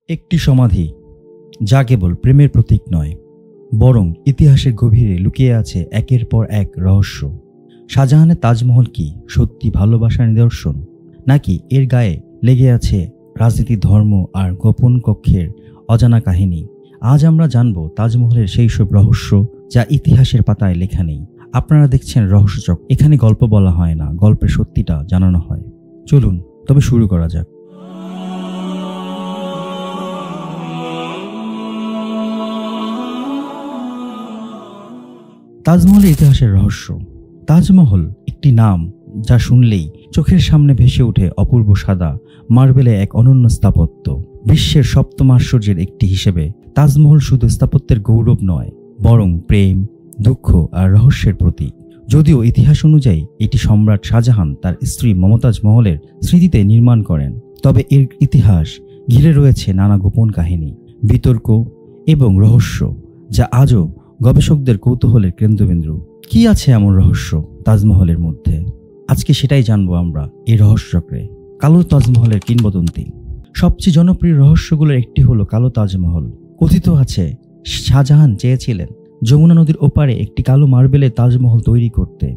একটি সমাধি যা কেবল প্রেমের প্রতীক নয়, বরং ইতিহাসের গভীরে লুকিয়ে আছে একের পর এক রহস্য। শাহজাহানের তাজমহল কি সত্যি ভালোবাসার নিদর্শন, নাকি এর গায়ে লেগে আছে রাজনীতি, ধর্ম আর গোপন কক্ষের অজানা কাহিনী? আজ আমরা জানব তাজমহলের সেই সব রহস্য যা ইতিহাসের পাতায় লেখা নেই। আপনারা দেখছেন রহস্যচক। এখানে গল্প বলা হয় না, গল্পের সত্যিটা জানানো হয়। চলুন তবে শুরু করা যাক। তাজমহলের ইতিহাসের রহস্য। তাজমহল একটি নাম যা শুনলেই চোখের সামনে ভেসে ওঠে অপূর্ব সাদা মার্বেলে এক অনন্য স্থাপত্য। বিশ্বের সপ্তম আশ্চর্যের একটি হিসেবে তাজমহল শুধু স্থাপত্যের গৌরব নয়, বরং প্রেম, দুঃখ আর রহস্যের প্রতীক। যদিও ইতিহাস অনুযায়ী এটি সম্রাট শাহজাহান তার স্ত্রী মমতাজ মহলের স্মৃতিতে নির্মাণ করেন, তবে এর ইতিহাস ঘিরে রয়েছে নানা গোপন কাহিনী, বিতর্ক এবং রহস্য যা আজও গবেষকদের কৌতূহলের কেন্দ্রবিন্দু। কি আছে এমন রহস্য তাজমহলের মধ্যে? আজকে সেটাই জানবো আমরা এই রহস্যচক্রে। কালো তাজমহলের কিংবদন্তি। সবচেয়ে জনপ্রিয় রহস্যগুলোর একটি হলো কালো তাজমহল। কথিত আছে শাহজাহান চেয়েছিলেন যমুনা নদীর ওপারে একটি কালো মার্বেলের তাজমহল তৈরি করতে,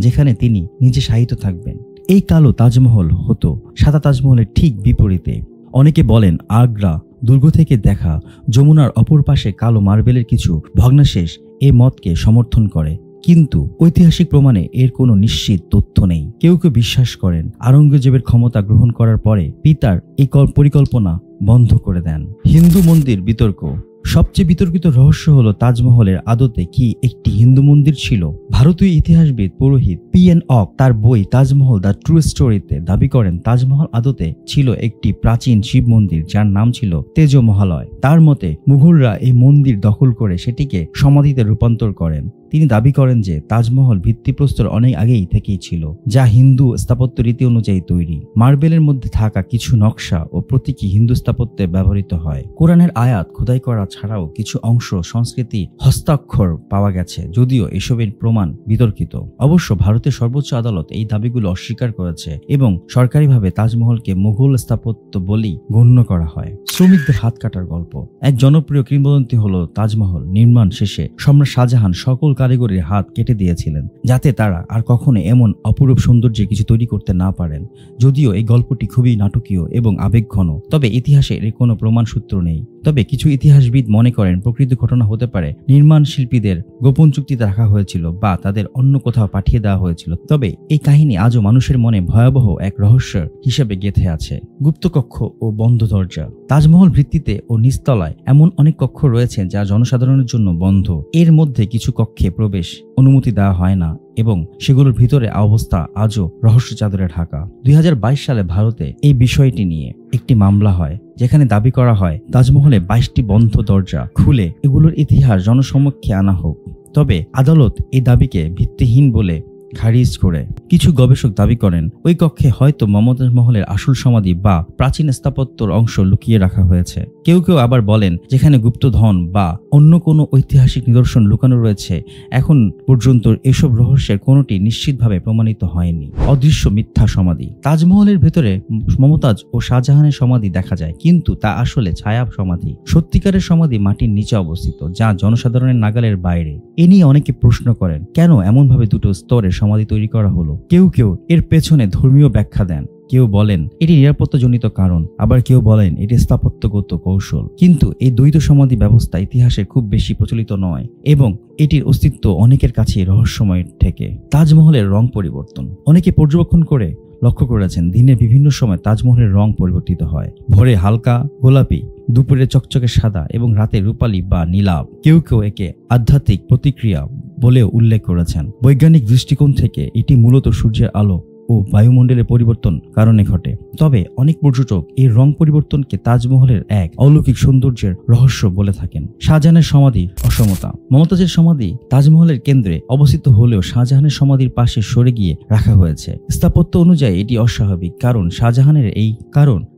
যেখানে তিনি নিজে শায়িত থাকবেন। এই কালো তাজমহল হতো সাদা তাজমহলের ঠিক বিপরীতে। অনেকে বলেন আগ্রা দুর্গ থেকে দেখা যমুনার অপর পাশে কালো মার্বেলের কিছু ভগ্নাশেষ এই মতকে সমর্থন করে, কিন্তু ঐতিহাসিক প্রমাণে এর কোনো নিশ্চিত তথ্য নেই। কেউ কেউ বিশ্বাস করেন আওরঙ্গজেবের ক্ষমতা গ্রহণ করার পরে পিতার এই পরিকল্পনা বন্ধ করে দেন। হিন্দু মন্দির বিতর্ক। সবচেয়ে বিতর্কিত রহস্য হলো তাজমহলের আদতে কি একটি হিন্দু মন্দির ছিল। ভারতীয় ইতিহাসবিদ পুরোহিত P.N. অক তার বই তাজমহল দ্য ট্রু স্টোরিতে দাবি করেন তাজমহল আদতে ছিল একটি প্রাচীন শিব মন্দির যার নাম ছিল তেজ মহালয়। তার মতে মুঘলরা এই মন্দির দখল করে সেটিকে সমাধিতে রূপান্তর করেন। তিনি দাবি করেন যে তাজমহল ভিত্তিপ্রস্তর অনেক আগেই থেকেই ছিল, যা হিন্দু স্থাপত্য রীতি অনুযায়ী তৈরি। মার্বেলের মধ্যে থাকা কিছু নকশা ও প্রতীকী হিন্দু স্থাপত্যে ব্যবহৃত হয়। কোরআনের আয়াত খোদাই করা ছাড়াও কিছু অংশ সংস্কৃতি হস্তাক্ষর পাওয়া গেছে, যদিও এসবের প্রমাণ বিতর্কিত। অবশ্য ভারতের সর্বোচ্চ আদালত এই দাবিগুলো অস্বীকার করেছে এবং সরকারিভাবে তাজমহলকে মুঘল স্থাপত্য বলেই গণ্য করা হয়। শ্রমিকদের হাত কাটার গল্প। এক জনপ্রিয় কিংবদন্তি হলো তাজমহল নির্মাণ শেষে সম্রাট শাহজাহান সকল কারিগরের হাত কেটে দিয়েছিলেন, যাতে তারা আর কখনো এমন অপরূপ সৌন্দর্যে কিছু তৈরি করতে না পারেন। যদিও এই গল্পটি খুবই নাটকীয় এবং আবেগঘন, তবে ইতিহাসে এর কোনো প্রমাণ সূত্র নেই। তবে কিছু ইতিহাসবিদ মনে করেন প্রকৃত ঘটনা হতে পারে, নির্মাণ শিল্পীদের গোপন চুক্তিতে রাখা হয়েছিল বা তাদের অন্য কোথাও পাঠিয়ে দেওয়া হয়েছিল। তবে এই কাহিনী আজও মানুষের মনে ভয়াবহ এক রহস্য হিসেবে গেঁথে আছে। গুপ্তকক্ষ ও বন্ধ দরজা। তাজমহল ভিত্তিতে ও নিচতলায় এমন অনেক কক্ষ রয়েছে যা জনসাধারণের জন্য বন্ধ। এর মধ্যে কিছু কক্ষে প্রবেশ অনুমতি দেওয়া হয় না এবং সেগুলোর ভিতরে অবস্থা আজও রহস্য চাদরে ঢাকা। 2022 সালে ভারতে এই বিষয়টি নিয়ে একটি মামলা হয়, যেখানে দাবি করা হয় তাজমহলে 22টি বন্ধ দরজা খুলে এগুলোর ইতিহাস জনসমক্ষে আনা হোক। তবে আদালত এই দাবিকে ভিত্তিহীন বলে খারিজ করে। কিছু গবেষক দাবি করেন ওই কক্ষে হয়তো মমতাজ মহলের আসল সমাধি বা প্রাচীন স্থাপত্যর অংশ লুকিয়ে রাখা হয়েছে। কেউ কেউ আবার বলেন যেখানে গুপ্তধন বা অন্য কোনো ঐতিহাসিক নিদর্শন লুকানো রয়েছে। এখন পর্যন্ত এসব রহস্যের কোনোটি নিশ্চিতভাবে প্রমাণিত হয়নি। অদৃশ্য মিথ্যা সমাধি। তাজমহলের ভেতরে মমতাজ ও শাহজাহানের সমাধি দেখা যায়, কিন্তু তা আসলে ছায়া সমাধি। সত্যিকারের সমাধি মাটির নিচে অবস্থিত, যা জনসাধারণের নাগালের বাইরে। এ নিয়ে অনেকে প্রশ্ন করেন কেন এমনভাবে দুটো স্তরে সমাধি তৈরি করা হলো। কেউ কেউ এর পেছনে ধর্মীয় ব্যাখ্যা দেন, কেউ বলেন এটি নিরাপত্তাজনিত কারণ, আবার কেউ বলেন এটি স্থাপত্যগত কৌশল। কিন্তু এই দ্বৈত সমাধি ব্যবস্থা ইতিহাসে খুব বেশি প্রচলিত নয় এবং এটির অস্তিত্ব অনেকের কাছে রহস্যময় থেকে। তাজমহলের রং পরিবর্তন। অনেকে পর্যবেক্ষণ করে লক্ষ্য করেছেন দিনের বিভিন্ন সময় তাজমহলের রং পরিবর্তিত হয়। ভোরে হালকা গোলাপি, দুপুরে চকচকে সাদা এবং রাতে রূপালী বা নীলাভ। কেউ কেউ একে আধ্যাত্মিক প্রতিক্রিয়া বলেও উল্লেখ করেছেন। বৈজ্ঞানিক দৃষ্টিকোণ থেকে এটি মূলত সূর্যের আলো ও বায়ুমণ্ডলের পরিবর্তন কারণে ঘটে। তবে অনেক পর্যটক এই রং পরিবর্তনকে তাজমহলের এক অলৌকিক সৌন্দর্যের রহস্য বলে থাকেন। শাহজাহানের সমাধি অসমতা। মমতাজের সমাধি তাজমহলের কেন্দ্রে অবস্থিত হলেও শাহজাহানের সমাধির পাশে সরে গিয়ে রাখা হয়েছে। স্থাপত্য অনুযায়ী এটি অস্বাভাবিক, কারণ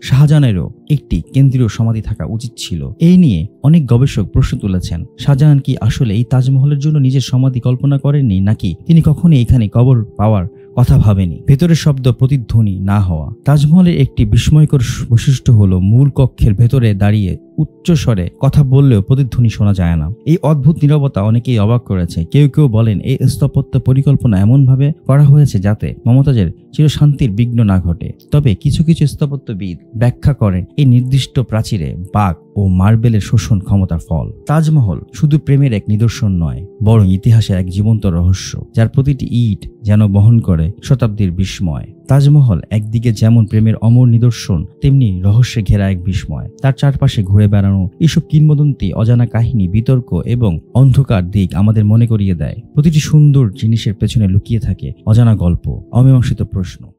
শাহজাহানেরও একটি কেন্দ্রীয় সমাধি থাকা উচিত ছিল। এই নিয়ে অনেক গবেষক প্রশ্ন তুলেছেন, শাহজাহান কি আসলে এই তাজমহলের জন্য নিজের সমাধি কল্পনা করেননি, নাকি তিনি কখনোই এখানে কবর পাওয়ার কথা ভাবেনি। ভেতরের শব্দ প্রতিধ্বনি না হওয়া। তাজমহলের একটি বিস্ময়কর বৈশিষ্ট্য হলো মূল কক্ষের ভেতরে দাঁড়িয়ে উচ্চ স্বরে কথা বললেও প্রতিধ্বনি শোনা যায় না। এই অদ্ভুত নীরবতা অনেকেই অবাক করেছে। কেউ কেউ বলেন এই স্থাপত্য পরিকল্পনা এমনভাবে করা হয়েছে যাতে মমতাজের চিরশান্তির বিঘ্ন না ঘটে। তবে কিছু কিছু স্থাপত্যবিদ ব্যাখ্যা করেন এই নির্দিষ্ট প্রাচীরে বাঁক ও মার্বেলের শোষণ ক্ষমতার ফল। তাজমহল শুধু প্রেমের এক নিদর্শন নয়, বরং ইতিহাসের এক জীবন্ত রহস্য, যার প্রতিটি ইট যেন বহন করে শতাব্দীর বিস্ময়। তাজমহল একদিকে যেমন প্রেমের অমর নিদর্শন, তেমনি রহস্যে ঘেরা এক বিস্ময়। তার চারপাশে ঘুরে বেড়ানো এসব কিংবদন্তি, অজানা কাহিনী, বিতর্ক এবং অন্ধকার দিক আমাদের মনে করিয়ে দেয় প্রতিটি সুন্দর জিনিসের পেছনে লুকিয়ে থাকে অজানা গল্প, অমীমাংসিত প্রশ্ন।